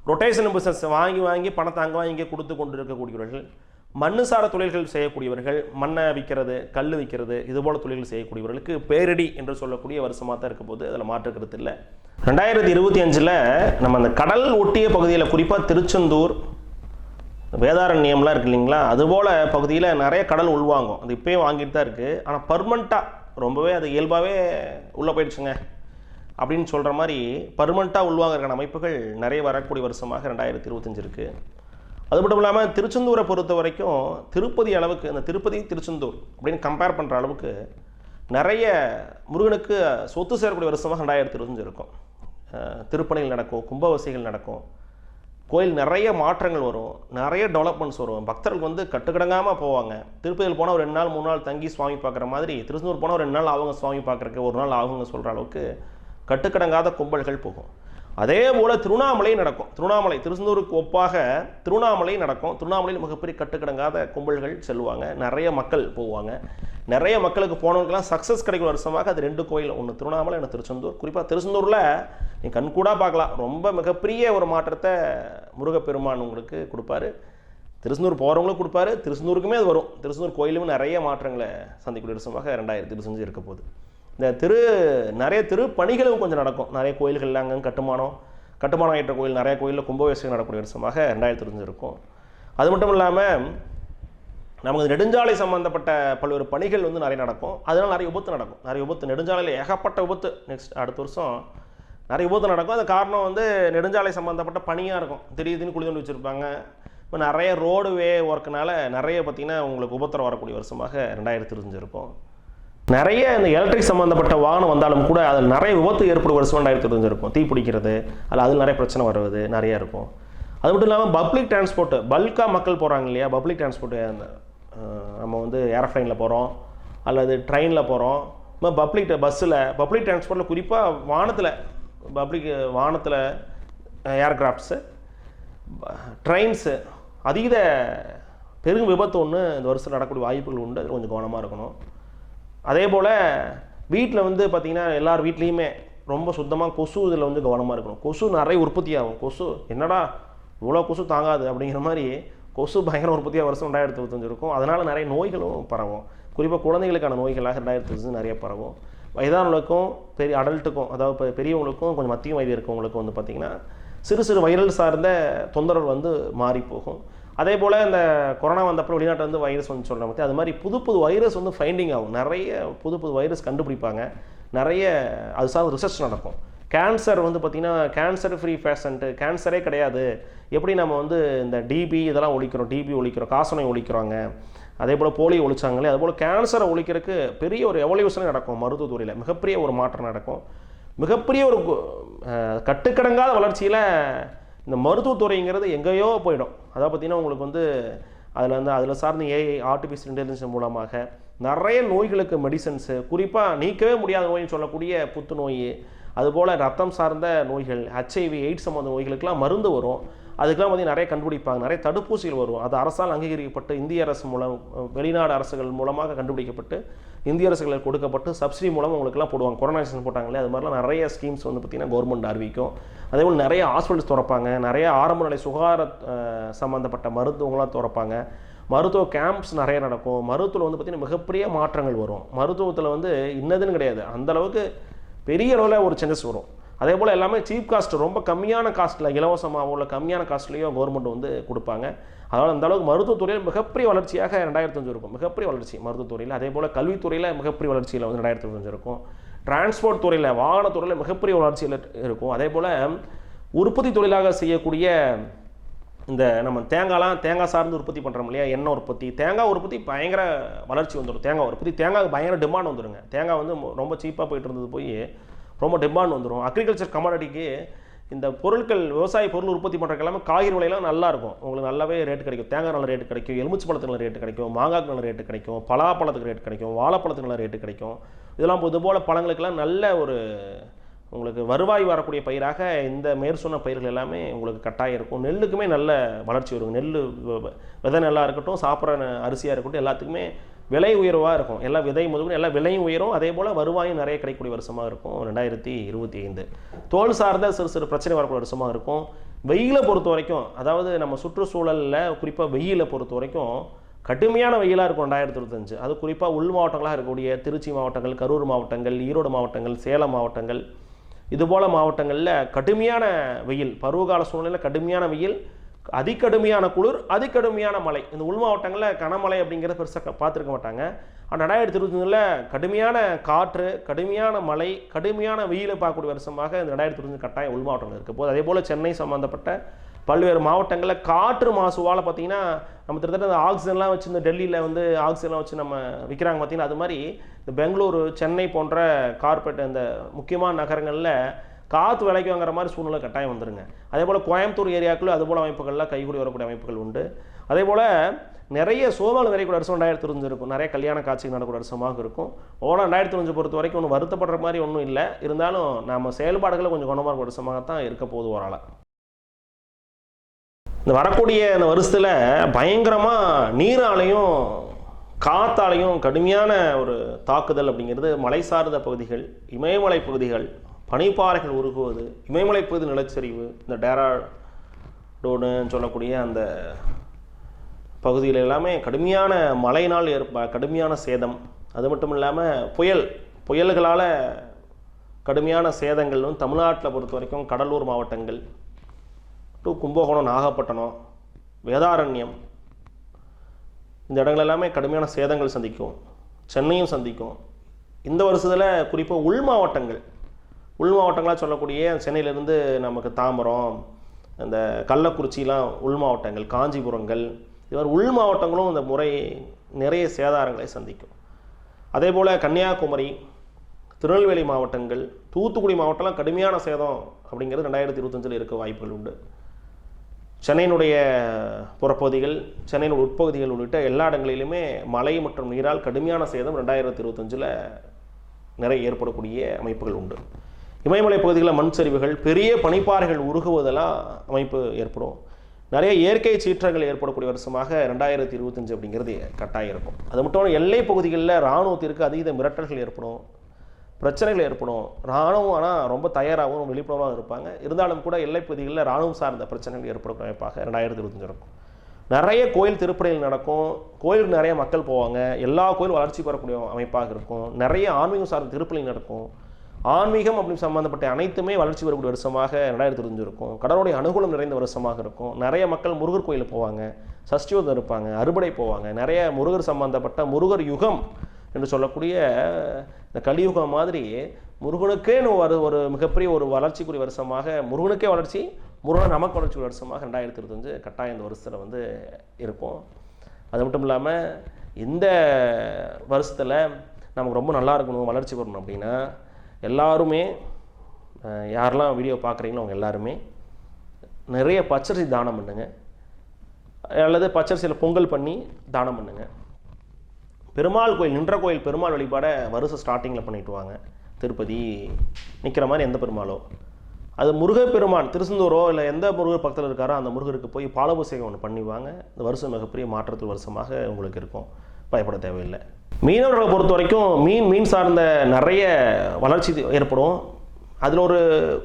ரொட்டேஷன் பிஸ்னஸ் வாங்கி பணத்தை அங்கே வாங்கி கொடுத்து கொண்டு இருக்கக்கூடியவர்கள், மண்ணு சார தொழில்கள் செய்யக்கூடியவர்கள், மண்ணை விற்கிறது, கல் விற்கிறது, இதுபோல் தொழில்கள் செய்யக்கூடியவர்களுக்கு பேரிடி என்று சொல்லக்கூடிய வருஷமாக தான் இருக்க போது, அதில் மாற்றுக்கிறது இல்லை. 2025 நம்ம அந்த கடல் ஒட்டிய பகுதியில், குறிப்பாக திருச்செந்தூர், வேதாரண்யம்லாம் இருக்கு இல்லைங்களா, அதுபோல் பகுதியில் நிறைய கடல் உள்வாங்கும். அது இப்போயும் வாங்கிட்டு தான் இருக்குது. ஆனால் பர்மனண்ட்டாக ரொம்பவே அது இயல்பாகவே உள்ளே போயிடுச்சுங்க அப்படின்னு சொல்கிற மாதிரி பர்மனண்ட்டாக உள்வாங்கிறக்கான அமைப்புகள் நிறைய வரக்கூடிய வருஷமாக 2025 இருக்குது. அது மட்டும் இல்லாமல் திருச்செந்தூரை பொறுத்த வரைக்கும் திருப்பதி அளவுக்கு, அந்த திருப்பதி திருச்செந்தூர் அப்படின்னு கம்பேர் பண்ணுற அளவுக்கு நிறைய முருகனுக்கு சொத்து சேரக்கூடிய வருஷமாக 2025 இருக்கும். திருப்பணிகள் நடக்கும், கும்பாபிஷேகங்கள் நடக்கும், கோயில் நிறைய மாற்றங்கள் வரும், நிறைய டெவலப்மெண்ட்ஸ் வரும். பக்தர்கள் வந்து கட்டுக்கடங்காமல் போவாங்க. திருப்பதியில் போனால் ஒரு 2 நாள் 3 நாள் தங்கி சுவாமி பார்க்குற மாதிரி, திருச்செந்தூர் போனால் ஒரு 2 நாள் ஆகுங்க சுவாமி பார்க்குறக்கு, ஒரு நாள் ஆகுங்க சொல்கிற அளவுக்கு கட்டுக்கடங்காத கும்பல்கள் போகும். அதே போல் திருவண்ணாமலை நடக்கும். திருவண்ணாமலை திருச்செந்தூருக்கு ஒப்பாக திருவண்ணாமலை நடக்கும். திருவண்ணாமலையில் மிகப்பெரிய கட்டுக்கடங்காத கும்பல்கள் செல்வாங்க, நிறைய மக்கள் போவாங்க. நிறைய மக்களுக்கு போனவங்களுக்கெல்லாம் சக்ஸஸ் கிடைக்கும் வருஷமாக அது 2 கோயில், ஒன்று திருவண்ணாமலை, ஒன்று திருச்செந்தூர். குறிப்பாக திருச்செந்தூரில் நீ கண்கூடாக பார்க்கலாம், ரொம்ப மிகப்பெரிய ஒரு மாற்றத்தை முருகப்பெருமான் உங்களுக்கு கொடுப்பாரு. திருச்செந்தூர் போகிறவங்களும் கொடுப்பாரு, திருச்செந்தூருக்குமே அது வரும். திருச்செந்தூர் கோயிலும் நிறைய மாற்றங்களை சந்திக்கக்கூடிய வருஷமாக 2025 இருக்க போகுது. இந்த நிறைய திருப்பணிகளும் கொஞ்சம் நடக்கும். நிறைய கோயில்கள் அங்கே கட்டுமானம் ஆகிட்ட கோயில், நிறைய கோயிலில் கும்பாபிஷேகம் நடக்கக்கூடிய வருஷமாக 2025 இருக்கும். அது மட்டும் இல்லாமல் நமக்கு நெடுஞ்சாலை சம்பந்தப்பட்ட பல்வேறு பணிகள் வந்து நிறைய நடக்கும். அதனால் நிறைய விபத்து நடக்கும். நிறைய விபத்து நெடுஞ்சாலையில் ஏகப்பட்ட விபத்து நெக்ஸ்ட் அடுத்த வருஷம் நிறைய விபத்து நடக்கும். அது காரணம் வந்து நெடுஞ்சாலை சம்மந்தப்பட்ட பணியாக இருக்கும். திடீர்னு குழி தோண்டி வச்சுருப்பாங்க. இப்போ நிறைய ரோடுவே ஒர்க்குனால நிறைய பார்த்திங்கன்னா உங்களுக்கு உபத்திரம் வரக்கூடிய வருஷமாக 2025 இருக்கும். நிறைய இந்த எலக்ட்ரிக் சம்மந்தப்பட்ட வாகனம் வந்தாலும் கூட அதில் நிறைய விபத்து ஏற்படும் வருஷம் 2025 இருக்கும். தீ பிடிக்கிறது அதில் நிறைய பிரச்சனை வருவது நிறையா இருக்கும். அது மட்டும் இல்லாமல் பப்ளிக் டிரான்ஸ்போர்ட்டு பல்காக மக்கள் போகிறாங்க இல்லையா, பப்ளிக் டிரான்ஸ்போர்ட்டு அந்த நம்ம வந்து ஏரோப்ளைனில் போகிறோம் அல்லது ட்ரெயினில் போகிறோம், பஸ்ஸில் பப்ளிக் டிரான்ஸ்போர்ட்டில் குறிப்பாக வானத்தில் ஏர்கிராஃப்ட்ஸு ட்ரெயின்ஸு அதீத பெரும் விபத்து ஒன்று இந்த வருஷம் நடக்கக்கூடிய வாய்ப்புகள் உண்டு. அது கொஞ்சம் கவனமாக இருக்கணும். அதே போல் வீட்டில் வந்து பார்த்திங்கன்னா எல்லார் வீட்லேயுமே ரொம்ப சுத்தமாக கொசு இதில் வந்து கவனமாக இருக்கணும். கொசு நிறைய உற்பத்தி ஆகும். கொசு என்னடா இவ்வளோ கொசு தாங்காது அப்படிங்கிற மாதிரி கொசு பயங்கர உற்பத்தியாக வருஷம் 2025 இருக்கும். அதனால் நிறைய நோய்களும் பரவும். குறிப்பாக குழந்தைகளுக்கான நோய்களாக 2025 நிறைய பரவும். வயதானவங்களுக்கும் அடல்ட்டுக்கும், அதாவது இப்போ பெரியவங்களுக்கும் கொஞ்சம் மத்திய வயது இருக்கவங்களுக்கும் வந்து பார்த்திங்கன்னா சிறு சிறு வைரல் சார்ந்த தொந்தரவு வந்து மாறி போகும். அதே போல் இந்த கொரோனா வந்தப்போ வெளிநாட்டில் வந்து வைரஸ் வந்து சொல்கிற மாதிரி அது மாதிரி புது வைரஸ் வந்து ஃபைண்டிங் ஆகும். நிறைய புது வைரஸ் கண்டுபிடிப்பாங்க. நிறைய அது சார்ந்த ரிசர்ச் நடக்கும். கேன்சர் வந்து பார்த்திங்கன்னா கேன்சர் ஃப்ரீ பேஷண்ட்டு, கேன்சரே கிடையாது, எப்படி நம்ம வந்து இந்த டிபி இதெல்லாம் ஒழிக்கிறோம், காசநோய் ஒழிக்கிறாங்க, அதே போல் போலியோ ஒழிச்சாங்களே, அதுபோல் கேன்சரை ஒழிக்கிறதுக்கு பெரிய ஒரு எவல்யூஷனே நடக்கும். மருத்துவத்துறையில் மிகப்பெரிய ஒரு மாற்றம் நடக்கும். மிகப்பெரிய ஒரு கட்டுக்கடங்காத வளர்ச்சியில் இந்த மருத்துவத்துறைங்கிறது எங்கேயோ போயிடும். அதாவது பார்த்திங்கன்னா உங்களுக்கு வந்து அதில் சார்ந்த ஏஐ ஆர்டிஃபிஷியல் இன்டெலிஜென்ஸ் மூலமாக நிறைய நோய்களுக்கு மெடிசன்ஸு, குறிப்பாக நீக்கவே முடியாத நோயின்னு சொல்லக்கூடிய புத்துநோய், அதுபோல் ரத்தம் சார்ந்த நோய்கள், HIV எய்ட்ஸ் சம்மந்த நோய்களுக்கெல்லாம் மருந்து வரும். அதுக்கெல்லாம் வந்து நிறைய கண்டுபிடிப்பாங்க. நிறைய தடுப்பூசிகள் வரும். அது அரசால் அங்கீகரிக்கப்பட்டு இந்திய அரசு மூலம் வெளிநாடு அரசுகள் மூலமாக கண்டுபிடிக்கப்பட்டு இந்திய அரசுகளுக்கு கொடுக்கப்பட்டு சப்சிடி மூலம் உங்களுக்குலாம் போடுவாங்க. கொரோனா வேக்சின் போட்டாங்களே, அது மாதிரிலாம் நிறைய ஸ்கீம்ஸ் வந்து பார்த்திங்கன்னா கவர்மெண்ட் அறிவிக்கும். அதேபோல் நிறைய ஹாஸ்பிட்டல்ஸ் திறப்பாங்க. நிறைய ஆரம்ப நிலை சுகாதார சம்மந்தப்பட்ட மருத்துவங்களாம் திறப்பாங்க. மருத்துவ கேம்ப்ஸ் நிறைய நடக்கும். மருத்துவத்தில் வந்து பார்த்திங்கன்னா மிகப்பெரிய மாற்றங்கள் வரும். மருத்துவத்தில் வந்து இன்னதுன்னு கிடையாது, அந்தளவுக்கு பெரிய அளவில் ஒரு சேஞ்சஸ் வரும். அதே போல் எல்லாமே சீப் காஸ்ட், ரொம்ப கம்மியான காஸ்ட்டில், இலவசமாக உள்ள கம்மியான காஸ்ட்லேயோ கவர்மெண்ட் வந்து கொடுப்பாங்க. அதனால் அந்த அளவுக்கு மருத்துவத்துறையில் மிகப்பெரிய வளர்ச்சியாக 2025 இருக்கும். மிகப்பெரிய வளர்ச்சி மருத்துவத்துறையில். அதே போல் கல்வித்துறையில் மிகப்பெரிய வளர்ச்சியில் வந்து 2025 இருக்கும். டிரான்ஸ்போர்ட் துறையில், வாகனத்துறையில் மிகப்பெரிய வளர்ச்சியில் இருக்கும். அதே போல் உற்பத்தி தொழிலாக செய்யக்கூடிய இந்த நம்ம தேங்காய் சார்ந்து உற்பத்தி பண்ணுறோம் இல்லையா, எண்ணெய் உற்பத்தி, தேங்காய் உற்பத்தி பயங்கர வளர்ச்சி வந்துடும். தேங்காய் பயங்கர டிமாண்ட் வந்துடுங்க. தேங்காய் வந்து ரொம்ப சீப்பாக போயிட்டு இருந்தது போய் ரொம்ப டிமாண்ட் வந்துடும். அக்ரிகல்ச்சர் கமாடிட்டிக்கு இந்த பொருட்கள், விவசாய பொருள் உற்பத்தி பண்ணுறதுக்கு எல்லாமே காய்கறி விலையெல்லாம் நல்லாயிருக்கும். உங்களுக்கு நல்லாவே ரேட்டு கிடைக்கும். தேங்காய் நல்ல ரேட்டு கிடைக்கும், எலுமிச்சை பழத்துக்கு நல்ல ரேட்டு கிடைக்கும், மாங்காய்க்கு நல்ல ரேட்டு கிடைக்கும், பலாப்பழத்துக்கு ரேட்டு கிடைக்கும், வாழைப்பழத்துக்கு நல்ல ரேட்டு கிடைக்கும். இதெல்லாம் இதுபோல் பழங்களுக்கெல்லாம் நல்ல ஒரு உங்களுக்கு வருவாய் வரக்கூடிய பயிராக இந்த மேற்சொன்ன பயிர்கள் எல்லாமே உங்களுக்கு கட்டாயம் இருக்கும். நெல்லுக்குமே நல்ல வளர்ச்சி வரும். நெல் விதை நெல்லாக இருக்கட்டும், சாப்பிட்ற அரிசியாக இருக்கட்டும், எல்லாத்துக்குமே விலை உயர்வாக இருக்கும். எல்லா விதை முதல் எல்லா விலையும் உயரும். அதே போல் வருவாயும் நிறைய கிடைக்கக்கூடிய வருஷமாக இருக்கும் 2025. தோல் சார்ந்த சிறு பிரச்சனை வரக்கூடிய வருஷமாக இருக்கும். வெயிலை பொறுத்த வரைக்கும், அதாவது நம்ம சுற்றுச்சூழலில் குறிப்பாக வெயிலை பொறுத்த வரைக்கும் கடுமையான வெயிலாக இருக்கும் 2025. அது குறிப்பாக உள் மாவட்டங்களாக இருக்கக்கூடிய திருச்சி மாவட்டங்கள், கரூர் மாவட்டங்கள், ஈரோடு மாவட்டங்கள், சேலம் மாவட்டங்கள், இதுபோல் மாவட்டங்களில் கடுமையான வெயில், பருவகால சூழ்நிலையில் கடுமையான வெயில், அதிகடுமையான குளிர், அதிகடுமையான மழை. இந்த உள் மாவட்டங்களில் கனமழை அப்படிங்கிறத பெருசாக பார்த்துருக்க மாட்டாங்க. ஆனால் 2025 கடுமையான காற்று, கடுமையான மழை, கடுமையான வெயிலை பார்க்கக்கூடிய வருஷமாக இந்த 2025 கட்டாயம் உள் மாவட்டங்கள் இருக்க போது. அதே போல் சென்னை சம்மந்தப்பட்ட பல்வேறு மாவட்டங்களில் காற்று மாசுவால் பார்த்திங்கன்னா நம்ம கிட்டத்தட்ட இந்த ஆக்சிஜன்லாம் வச்சு, இந்த டெல்லியில் வந்து ஆக்சிஜன்லாம் வச்சு நம்ம விற்கிறாங்க பார்த்திங்கன்னா, அது மாதிரி இந்த பெங்களூரு, சென்னை போன்ற கார்பரேட் இந்த முக்கியமான நகரங்களில் காற்று விலைக்கு வாங்குற மாதிரி சூழ்நிலை கட்டாயம் வந்துடுங்க. அதே போல் கோயம்புத்தூர் ஏரியாக்களும் அதுபோல் அமைப்புகள்லாம் கைகூடி வரக்கூடிய அமைப்புகள் உண்டு. அதே போல் நிறைய சோமால் நிறையக்கூடிய வருஷம் 2025 இருக்கும். நிறைய கல்யாண காட்சிகள் நடக்கூடிய வருஷமாக இருக்கும். 2025 பொறுத்த வரைக்கும் ஒன்றும் வருத்தப்படுற மாதிரி ஒன்றும் இல்லை. இருந்தாலும் நம்ம செயல்பாடுகளை கொஞ்சம் குணமாக வருஷமாகத்தான் இருக்க போது வரால. இந்த வரக்கூடிய இந்த வருஷத்தில் பயங்கரமாக நீராலையும் காற்றாலையும் கடுமையான ஒரு தாக்குதல் அப்படிங்கிறது மலை சார்ந்த பகுதிகள், இமயமலை பகுதிகள், பனிப்பாறைகள் உருகுவது, இமயமலை பகுதி நிலச்சரிவு, இந்த டேராடூன்னு சொல்லக்கூடிய அந்த பகுதியில் எல்லாமே கடுமையான மழையினால் கடுமையான சேதம். அது மட்டும் இல்லாமல் புயல்களால் கடுமையான சேதங்களும் தமிழ்நாட்டில் பொறுத்த வரைக்கும் கடலூர் மாவட்டங்கள் டு கும்பகோணம், நாகப்பட்டினம், வேதாரண்யம், இந்த இடங்கள் எல்லாமே கடுமையான சேதங்கள் சந்திக்கும். சென்னையும் சந்திக்கும். இந்த வருஷத்தில் குறிப்பாக உள் மாவட்டங்களாக சொல்லக்கூடிய சென்னையிலேருந்து நமக்கு தாம்பரம், அந்த கள்ளக்குறிச்சிலாம் உள் மாவட்டங்கள், காஞ்சிபுரங்கள், இவர் உள் மாவட்டங்களும் இந்த முறை நிறைய சேதாரங்களை சந்திக்கும். அதே போல் கன்னியாகுமரி, திருநெல்வேலி மாவட்டங்கள், தூத்துக்குடி மாவட்டம்லாம் கடுமையான சேதம் அப்படிங்கிறது 2025 இருக்க வாய்ப்புகள் உண்டு. சென்னையினுடைய புறப்பகுதிகள், சென்னையினுடைய உட்பகுதிகள் உள்ளிட்ட எல்லா இடங்களிலுமே மழை மற்றும் நீரால் கடுமையான சேதம் 2025 நிறைய ஏற்படக்கூடிய அமைப்புகள் உண்டு. இமயமலை பகுதிகளில் மண் சரிவுகள், பெரிய பனிப்பாறைகள் உருகுவதெல்லாம் அமைப்பு ஏற்படும். நிறைய இயற்கை சீற்றங்கள் ஏற்படக்கூடிய வருஷமாக 2025 அப்படிங்கிறது கட்டாயம் இருக்கும். அது மட்டும் எல்லை பகுதிகளில் இராணுவத்திற்கு அதீத மிரட்டல்கள் ஏற்படும், பிரச்சனைகள் ஏற்படும். இராணுவம் ஆனால் ரொம்ப தயாராகவும் விழிப்புணர்வாக இருப்பாங்க. இருந்தாலும் கூட எல்லை பகுதிகளில் இராணுவம் சார்ந்த பிரச்சனைகள் ஏற்படக்கூடிய அமைப்பாக 2025 இருக்கும். நிறைய கோயில் திருப்பணிகள் நடக்கும். கோயிலுக்கு நிறைய மக்கள் போவாங்க. எல்லா கோயிலும் வளர்ச்சி பெறக்கூடிய அமைப்பாக இருக்கும். நிறைய ஆன்மீகம் சார்ந்த திருப்பணிகள் நடக்கும். ஆன்மீகம் அப்படின்னு சம்பந்தப்பட்ட அனைத்துமே வளர்ச்சி பெறக்கூடிய வருஷமாக 2025 இருக்கும். கடவுளுடைய அனுகூலம் நிறைந்த வருஷமாக இருக்கும். நிறைய மக்கள் முருகர் கோயிலுக்கு போவாங்க, சஷ்டியோதம் இருப்பாங்க, அறுபடை போவாங்க. நிறைய முருகர் சம்பந்தப்பட்ட முருகர் யுகம் என்று சொல்லக்கூடிய இந்த கலியுகம் மாதிரி முருகனுக்கே ஒரு மிகப்பெரிய ஒரு வளர்ச்சிக்குரிய வருஷமாக, முருகனுக்கே வளர்ச்சி, முருகன் நமக்கு வளர்ச்சிக்குரிய வருஷமாக 2025 கட்டாயம் இந்த வருஷத்தில் இருக்கும். அது மட்டும் இல்லாமல் இந்த வருஷத்தில் நமக்கு ரொம்ப நல்லா இருக்கணும், வளர்ச்சி பெறணும் அப்படின்னா எல்லாருமே, யாரெல்லாம் வீடியோ பார்க்குறீங்களோ அவங்க எல்லாருமே நிறைய பச்சரிசி தானம் பண்ணுங்க, அல்லது பச்சரிசியில் பொங்கல் பண்ணி தானம் பண்ணுங்க. பெருமாள் கோயில், நின்ற கோயில் பெருமாள் வழிபாடை வருஷம் ஸ்டார்டிங்கில் பண்ணிட்டு வாங்க. திருப்பதி நிற்கிற மாதிரி எந்த பெருமாளோ, அது முருகப்பெருமான் திருச்செந்தூரோ இல்லை எந்த முருகர் பக்கத்தில் இருக்காரோ அந்த முருகருக்கு போய் பாலாபிஷேகம் ஒன்று பண்ணிவாங்க. இந்த வருஷம் மிகப்பெரிய மாற்றத்தில் வருஷமாக உங்களுக்கு இருக்கும், பயப்பட தேவையில்லை. மீனவர்களை பொறுத்த வரைக்கும் மீன் சார்ந்த நிறைய வளர்ச்சி ஏற்படும். அதில் ஒரு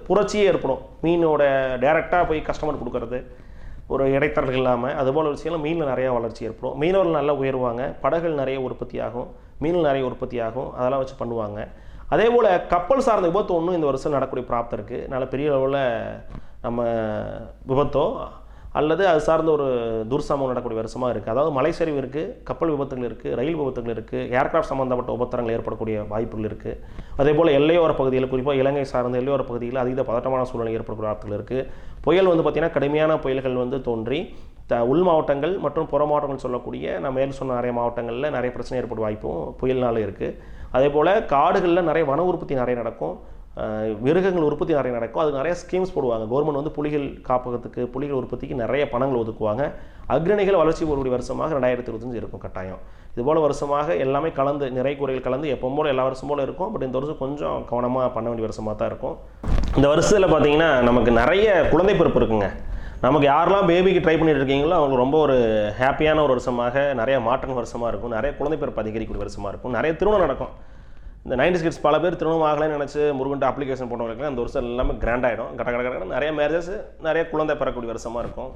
புரட்சியே ஏற்படும். மீனோட டைரெக்டாக போய் கஸ்டமர் கொடுக்கறது, ஒரு இடைத்தரர்கள் இல்லாமல், அதுபோல் விஷயம்லாம் மீனில் நிறையா வளர்ச்சி ஏற்படும். மீனவர்கள் நல்லா உயர்வாங்க, படகுகள் நிறைய உற்பத்தி ஆகும், மீன்கள் நிறைய உற்பத்தி ஆகும், அதெல்லாம் வச்சு பண்ணுவாங்க. அதே போல் கப்பல் சார்ந்த விபத்து ஒன்றும் இந்த வருஷம் நடக்கூடிய பிராப்தம் இருக்குது. நல்ல பெரிய அளவில் நம்ம விபத்தோ அல்லது அது சார்ந்த ஒரு துர்சம்பவம் நடக்கக்கூடிய வருஷமாக இருக்குது. அதாவது மலை சரிவு இருக்குது, கப்பல் விபத்துகள் இருக்குது, ரயில் விபத்துகள் இருக்குது, ஏர்கிராஃப்ட் சம்மந்தப்பட்ட உபத்திரங்கள் ஏற்படக்கூடிய வாய்ப்புகள் இருக்குது. அதே போல் எல்லையோர பகுதியில், குறிப்பாக இலங்கை சார்ந்த எல்லையோர பகுதியில் அதீத பதட்டமான சூழ்நிலை ஏற்படக்கூடிய வாய்ப்புகள் இருக்குது. புயல் பார்த்திங்கன்னா கடுமையான புயல்கள் தோன்றி உள் மாவட்டங்கள் மற்றும் புற மாவட்டங்கள் சொல்லக்கூடிய நான் மேல் சொன்ன நிறைய மாவட்டங்களில் நிறைய பிரச்சனை ஏற்படும் வாய்ப்பும் புயல்னால இருக்குது. அதே போல் காடுகளில் நிறைய வன உற்பத்தி நிறைய நடக்கும், மிருகங்கள் உற்பத்தி நிறைய நடக்கும். அதுக்கு நிறைய ஸ்கீம்ஸ் போடுவாங்க. கவர்மெண்ட் புலிகள் காப்பகத்துக்கு, புலிகள் உற்பத்திக்கு நிறைய பணங்கள் ஒதுக்குவாங்க. அக்ரணிகள் வளர்ச்சி ஒரு வருஷமாக 2025 இருக்கும் கட்டாயம். இதுபோல் வருஷமாக எல்லாமே கலந்து, நிறை குறைகள் கலந்து எப்பவும் போல் எல்லா வருஷம் போல் இருக்கும். பட் இந்த வருஷம் கொஞ்சம் கவனமாக பண்ண வேண்டிய வருஷமாக தான் இருக்கும். இந்த வருஷத்தில் பார்த்திங்கன்னா நமக்கு நிறைய குழந்தை பிறப்பு இருக்குங்க. நமக்கு யாரெல்லாம் பேபிக்கு ட்ரை பண்ணிட்டு இருக்கீங்களோ அவங்களுக்கு ரொம்ப ஒரு ஹாப்பியான ஒரு வருஷமாக, நிறைய மாற்றங்கள் வருஷமாக இருக்கும். நிறைய குழந்தை பிறப்பு அதிகரிக்கக்கூடிய வருஷமாக இருக்கும். நிறைய திருமணம் நடக்கும். இந்த 90s கிட்ஸ் பல பேர் திருமணம் ஆகலைன்னு நினச்சி முருகன்ட்டு அப்ளிகேஷன் போட்டவங்களுக்கு அந்த வருஷம் எல்லாமே கிராண்டாகிடும். கட்ட நிறைய மேரேஜஸ், நிறைய குழந்தை பெறக்கூடிய வருஷமாக இருக்கும்.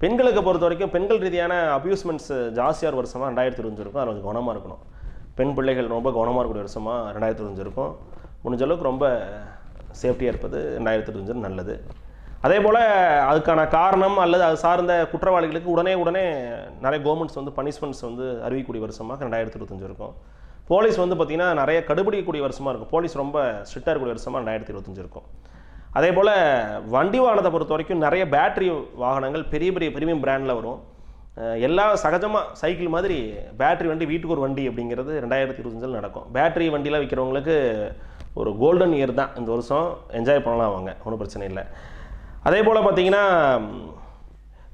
பெண்களுக்கு பொறுத்த வரைக்கும் பெண்கள் ரீதியான அப்யூஸ்மெண்ட்ஸ் ஜாஸ்தியாக வருஷமாக 2025 இருக்கும். அது கொஞ்சம் கவனமாக இருக்கணும். பெண் பிள்ளைகள் ரொம்ப கவனமாக இருக்கக்கூடிய வருஷமாக 2025 இருக்கும். முடிஞ்ச அளவுக்கு ரொம்ப சேஃப்டியாக இருப்பது 2025 நல்லது. அதே போல் அதுக்கான காரணம் அல்லது அது சார்ந்த குற்றவாளிகளுக்கு உடனே நிறைய கவர்மெண்ட்ஸ் பனிஷ்மெண்ட்ஸ் அறிவிக்கக்கூடிய வருஷமாக 2025 இருக்கும். போலீஸ் பார்த்திங்கன்னா நிறைய கடுபிடிக்கக்கூடிய வருஷமாக இருக்கும். போலீஸ் ரொம்ப ஸ்ட்ரிக்டாக இருக்கக்கூடிய வருஷமாக 2025 இருக்கும். அதே போல் வண்டி வாகனத்தை பொறுத்த வரைக்கும் நிறைய பேட்டரி வாகனங்கள் பெரிய பிரீமியம் பிராண்டில் வரும். எல்லா சகஜமாக சைக்கிள் மாதிரி பேட்டரி வண்டி, வீட்டுக்கு ஒரு வண்டி அப்படிங்கிறது 2025 நடக்கும். பேட்டரி வண்டிலாம் விற்கிறவங்களுக்கு ஒரு கோல்டன் இயர் தான் இந்த வருஷம். என்ஜாய் பண்ணலாம் அவங்க, ஒன்றும் பிரச்சனை இல்லை. அதே போல் பார்த்திங்கன்னா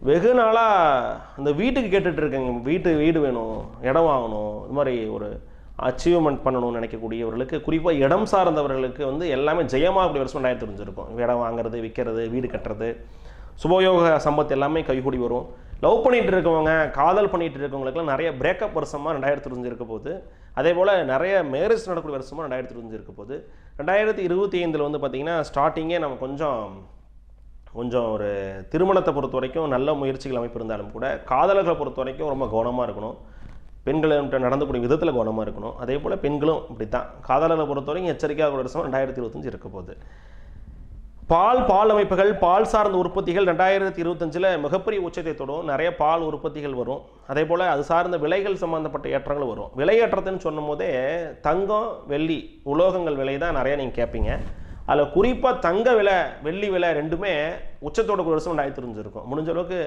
வெகு நாளாக இந்த வீட்டுக்கு கேட்டுட்ருக்கேங்க, வீடு வேணும், இடம் வாங்கணும், இது மாதிரி ஒரு அச்சீவ்மெண்ட் பண்ணணும்னு நினைக்கக்கூடியவர்களுக்கு, குறிப்பாக இடம் சார்ந்தவர்களுக்கு எல்லாமே ஜெயமாகக்கூடிய வருஷம் 2025 இருக்கும். இடம் வாங்குறது, விற்கிறது, வீடு கட்டுறது, சுபயோக சம்பத்து எல்லாமே கைகூடி வரும். லவ் பண்ணிகிட்டு இருக்கவங்க, காதல் பண்ணிகிட்டு இருக்கவங்களுக்குலாம் நிறைய பிரேக்கப் வருஷமாக 2025 இருக்க போகுது. அதே போல் நிறைய மேரேஜ் நடக்கக்கூடிய வருஷமாக 2025 இருக்க போகுது. 2025 பார்த்திங்கன்னா ஸ்டார்டிங்கே நம்ம கொஞ்சம் ஒரு திருமணத்தை பொறுத்த வரைக்கும் நல்ல முயற்சிகள் அமைப்பு இருந்தாலும் கூட காதலர்களை பொறுத்த வரைக்கும் ரொம்ப கவனமாக இருக்கணும். பெண்கள்கிட்ட நடந்துக்கூடிய விதத்தில் கவனமாக இருக்கணும். அதே போல் பெண்களும் இப்படி தான். காதலர்களை பொறுத்த வரைக்கும் எச்சரிக்கையாக வருஷம் 2025 இருக்க போகுது. பால் அமைப்புகள், பால் சார்ந்த உற்பத்திகள் 2025 மிகப்பெரிய உச்சத்தை தொடும். நிறைய பால் உற்பத்திகள் வரும். அதே போல் அது சார்ந்த விலைகள் சம்மந்தப்பட்ட ஏற்றங்கள் வரும். விலையேற்றத்துன்னு சொன்னும் போதே தங்கம், வெள்ளி, உலோகங்கள் விலை தான் நிறைய நீங்கள் கேட்பீங்க. அதில் குறிப்பாக தங்க விலை, வெள்ளி விலை ரெண்டுமே உச்சத்தோட வருஷம் 2025 இருக்கும். முடிஞ்ச அளவுக்கு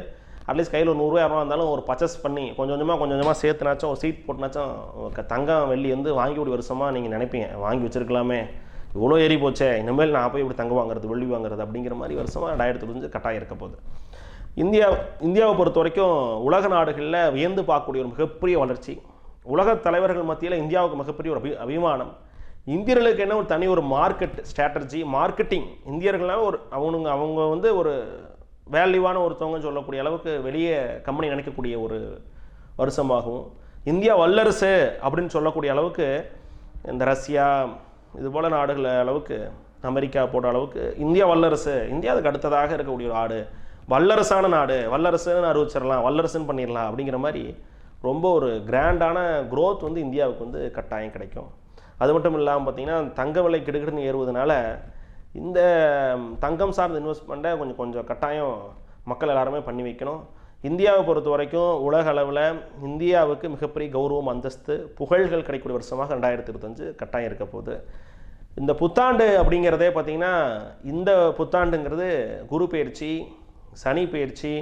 அட்லீஸ்ட் கையில் ஒரு 100 ரூபா இருந்தாலும் ஒரு பர்ச்சேஸ் பண்ணி கொஞ்சம் கொஞ்சமாக சேர்த்துனாச்சும் ஒரு சீட் போட்டுனாச்சும் தங்கம் வெள்ளி வந்து வாங்கி ஒரு வருஷமாக நீங்கள் நினைப்பீங்க, வாங்கி வச்சுருக்கலாமே, இவ்வளோ ஏறி போச்சே, இனிமேல் நான் போய் இப்படி தங்கம் வாங்குறது, வெள்ளி வாங்குறது அப்படிங்கிற மாதிரி வருஷமாக 2025 கட்டாயம் இருக்க போகுது. இந்தியாவை பொறுத்த வரைக்கும் உலக நாடுகளில் வியந்து பார்க்கக்கூடிய ஒரு மிகப்பெரிய வளர்ச்சி. உலக தலைவர்கள் மத்தியில் இந்தியாவுக்கு மிகப்பெரிய ஒரு அபிமானம். இந்தியர்களுக்கு என்ன ஒரு தனி ஒரு மார்க்கெட் ஸ்ட்ராட்டஜி, மார்க்கெட்டிங். இந்தியர்கள்லாம் ஒரு அவங்க வந்து ஒரு வேல்யூவான ஒருத்தவங்க சொல்லக்கூடிய அளவுக்கு வெளியே கம்பெனி நினைக்கக்கூடிய ஒரு வருஷமாகவும், இந்தியா வல்லரசு அப்படின்னு சொல்லக்கூடிய அளவுக்கு இந்த ரஷ்யா இது போல் நாடுகள் அளவுக்கு, அமெரிக்கா போன்ற அளவுக்கு இந்தியா வல்லரசு, இந்தியா அதுக்கு அடுத்ததாக இருக்கக்கூடிய ஒரு நாடு, வல்லரசான நாடு, வல்லரசுன்னு அறிவிச்சிடலாம், வல்லரசுன்னு பண்ணிடலாம் அப்படிங்கிற மாதிரி ரொம்ப ஒரு கிராண்டான க்ரோத் வந்து இந்தியாவுக்கு வந்து கட்டாயம் கிடைக்கும். அது மட்டும் இல்லாமல் பார்த்திங்கன்னா தங்க விலை கிடுகிடுன்னு ஏறுவதனால இந்த தங்கம் சார்ந்த இன்வெஸ்ட்மெண்ட்டை கொஞ்சம் கட்டாயம் மக்கள் எல்லாருமே பண்ணி வைக்கணும். இந்தியாவை பொறுத்த வரைக்கும் உலக அளவில் இந்தியாவுக்கு மிகப்பெரிய கௌரவம், அந்தஸ்து, புகழ்கள் கிடைக்கக்கூடிய வருஷமாக 2025 கட்டாயம் இருக்க போகுது. இந்த புத்தாண்டு அப்படிங்கிறதே பார்த்திங்கன்னா இந்த புத்தாண்டுங்கிறது குரு பயிற்சி, சனி பயிற்சி,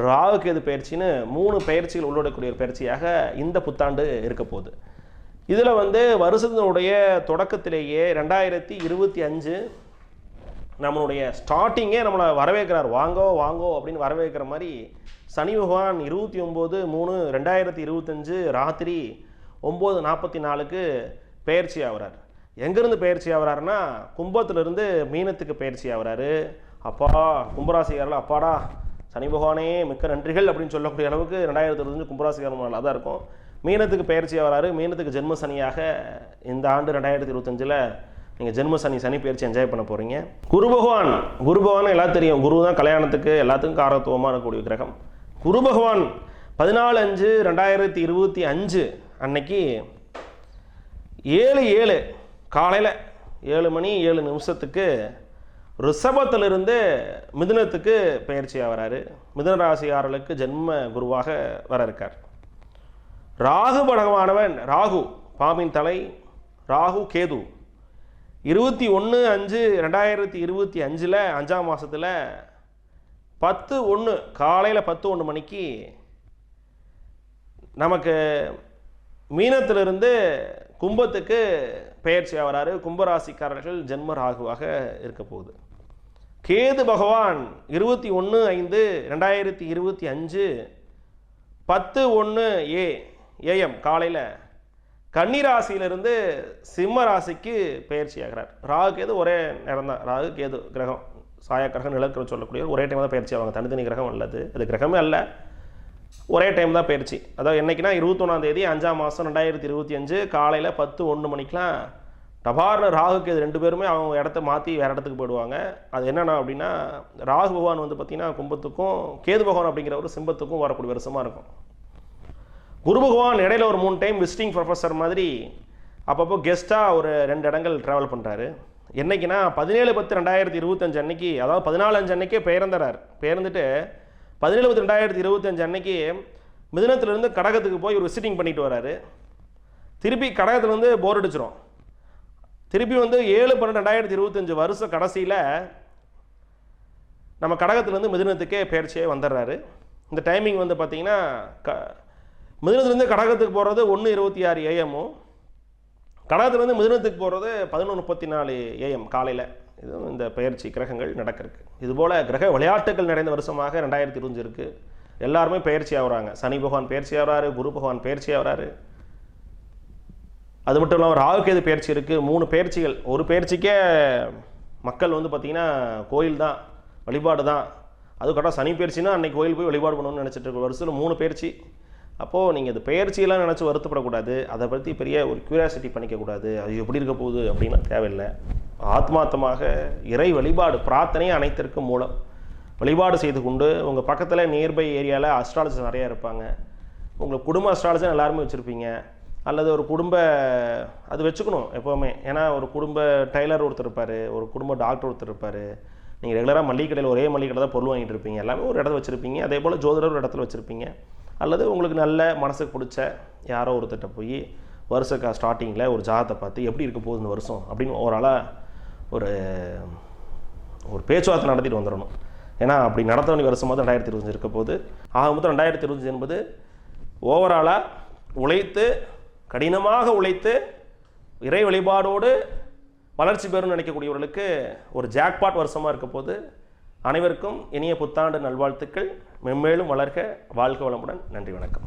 ராகு கேது பயிற்சின்னு 3 பயிற்சிகள் உள்ளடக்கூடிய ஒரு பயிற்சியாக இந்த புத்தாண்டு இருக்க போகுது. இதில் வந்து வருஷத்தினுடைய தொடக்கத்திலேயே 2025 நம்மளுடைய ஸ்டார்டிங்கே நம்மளை வரவேற்கிறார், வாங்கோ அப்படின்னு வரவேற்கிற மாதிரி சனி பகவான் 29/3/2025 ராத்திரி 9:44 பயிற்சி ஆகிறார். எங்கேருந்து பயிற்சி ஆகிறாருன்னா கும்பத்திலிருந்து மீனத்துக்கு பயிற்சி ஆகிறாரு. அப்பா கும்பராசிக்காரில் அப்பாடா சனி பகவானே மிக்க நன்றிகள் அப்படின்னு சொல்லக்கூடிய அளவுக்கு 2025 கும்பராசிக்காரன் நல்லா தான் இருக்கும். மீனத்துக்கு பயிற்சி ஆகிறாரு. மீனத்துக்கு ஜென்ம சனியாக இந்த ஆண்டு 2025 நீங்கள் ஜென்ம சனி பயிற்சி என்ஜாய் பண்ண போகிறீங்க. குரு பகவான் எல்லாம் தெரியும், குரு தான் கல்யாணத்துக்கு எல்லாத்துக்கும் காரத்துவமாக இருக்கக்கூடிய கிரகம். குரு பகவான் 14/5/2025 அன்னைக்கு 7 காலையில் 7:07 ரிஷபத்திலிருந்து மிதுனத்துக்கு பயிற்சி ஆகிறாரு. மிதுன ராசிக்காரர்களுக்கு ஜென்ம குருவாக வர இருக்கார். ராகு பகவானவன், ராகு பாம்பின் தலை, ராகு கேது 21/5/2025 5ஆம் மாதத்தில் 10:01 காலையில் 10:01 மணிக்கு நமக்கு மீனத்திலிருந்து கும்பத்துக்கு பயிற்சி ஆகிறாரு. கும்பராசிக்காரர்கள் ஜென்ம ராகுவாக இருக்க போகுது. கேது பகவான் 21/5/2025 10:01 AM காலையில் கன்னிராசியிலிருந்து சிம்ம ராசிக்கு பயிற்சி ஆகிறார். ராகு கேது ஒரே நேரம் தான். ராகு கேது கிரகம் சாயா கிரகம், நிலக்கிரகம் சொல்லக்கூடிய ஒரே டைம் தான் பயிற்சி ஆவாங்க. தனித்தனி கிரகம் அல்லது அது கிரகமே அல்ல, ஒரே டைம் தான் பயிற்சி. அதாவது என்னைக்குன்னா 21 5ஆம் மாதம் 2025 காலையில் 10:01 மணிக்கெலாம் டபார்னு ராகு கேது 2 பேருமே அவங்க இடத்த மாற்றி வேறு இடத்துக்கு போயிடுவாங்க. அது என்னென்னா அப்படின்னா ராகு பகவான் வந்து பார்த்திங்கன்னா கும்பத்துக்கும், கேது பகவான் அப்படிங்கிற ஒரு சிம்பத்துக்கும் வரக்கூடிய வருஷமாக இருக்கும். குரு பகவான் இடையில ஒரு 3 டைம் விசிட்டிங் ப்ரொஃபஸர் மாதிரி அப்பப்போ கெஸ்ட்டாக ஒரு 2 இடங்கள் ட்ராவல் பண்ணுறாரு. என்றைக்குன்னா 17/10/2025 அன்னைக்கு, அதாவது 14/5 அன்னைக்கே பெயர்ந்துறார். பெயர்ந்துட்டு 17/10/2025 அன்னைக்கு மிதுனத்திலிருந்து கடகத்துக்கு போய் ஒரு விசிட்டிங் பண்ணிட்டு வராரு. திருப்பி கடகத்துலேருந்து போர் அடிச்சிடும். திருப்பி வந்து 7/12/2025 வருஷம் கடைசியில் நம்ம கடகத்துலேருந்து மிதுனத்துக்கே பயிற்சியே வந்துடுறாரு. இந்த டைமிங் வந்து பார்த்திங்கன்னா மிதுனத்துலேருந்து கடகத்துக்கு போகிறது 1:26 AM, கடகத்துலேருந்து மிதுனத்துக்கு போகிறது 11:34 AM காலையில். இதுவும் இந்த பயிற்சி கிரகங்கள் நடக்கிறதுக்கு. இதுபோல் கிரக விளையாட்டுகள் நிறைந்த வருஷமாக 2025 இருக்குது. எல்லாருமே பயிற்சி ஆகிறாங்க. சனி பகவான் பயிற்சி ஆகிறாரு, குரு பகவான் பயிற்சி ஆகிறாரு. அது மட்டும் இல்லாமல் ராகு கேது பயிற்சி இருக்குது. 3 பயிற்சிகள். ஒரு பயிற்சிக்கே மக்கள் வந்து பார்த்திங்கன்னா கோயில் தான், வழிபாடு தான். அது கரெக்டாக சனி பயிற்சினா அன்றைக்கி கோயில் போய் வழிபாடு பண்ணணும்னு நினச்சிட்டு இருக்க வருஷத்தில் 3 பயிற்சி. அப்போது நீங்கள் இந்த பயிற்சியெல்லாம் நினச்சி வருத்தப்படக்கூடாது. அதை பற்றி பெரிய ஒரு க்யூரியாசிட்டி பண்ணிக்கக்கூடாது. அது எப்படி இருக்க போகுது அப்படின்னு தேவையில்லை. ஆத்மார்த்தமாக இறை வழிபாடு, பிரார்த்தனை அனைத்திற்கும் மூலம் வழிபாடு செய்து கொண்டு உங்கள் பக்கத்தில் நியர்பை ஏரியாவில் அஸ்ட்ராலஜர்ஸ் நிறையா இருப்பாங்க. உங்களுக்கு குடும்ப அஸ்ட்ராலஜர் எல்லாருமே வச்சுருப்பீங்க. அல்லது ஒரு குடும்ப அது வச்சுக்கணும் எப்போவுமே. ஏன்னா ஒரு குடும்ப டைலர் ஒருத்தர் இருப்பார், ஒரு குடும்ப டாக்டர் ஒருத்தர் இருப்பார், நீங்கள் ரெகுலராக மளிகை கடையில் ஒரே மளிகை கடை தான் பொருள் வாங்கிட்டு இருப்பீங்க, எல்லாமே ஒரு இடத்துல வச்சுருப்பீங்க. அதே போல் ஜோதிடர் ஒரு இடத்துல வச்சுருப்பீங்க. அல்லது உங்களுக்கு நல்ல மனசுக்கு பிடிச்ச யாரோ ஒருத்தட்ட போய் வருஷ ஸ்டார்டிங்கில் ஒரு ஜாதத்தை பார்த்து எப்படி இருக்க போகுது இந்த வருஷம் அப்படின்னு ஓவராலாக ஒரு பேச்சுவார்த்தை நடத்திட்டு வந்துடணும். ஏன்னா அப்படி நடத்த வேண்டிய வருஷமாக 2025 இருக்க போது. ஆக மொத்தம் 2025 என்பது ஓவராலாக உழைத்து, கடினமாக உழைத்து, இறை வழிபாடோடு வளர்ச்சி பெறும் நினைக்கக்கூடியவர்களுக்கு ஒரு ஜாக்பாட் வருஷமாக இருக்க போது. அனைவருக்கும் இனிய புத்தாண்டு நல்வாழ்த்துக்கள். மென்மேலும் வளர்க. வாழ்க வளமுடன். நன்றி, வணக்கம்.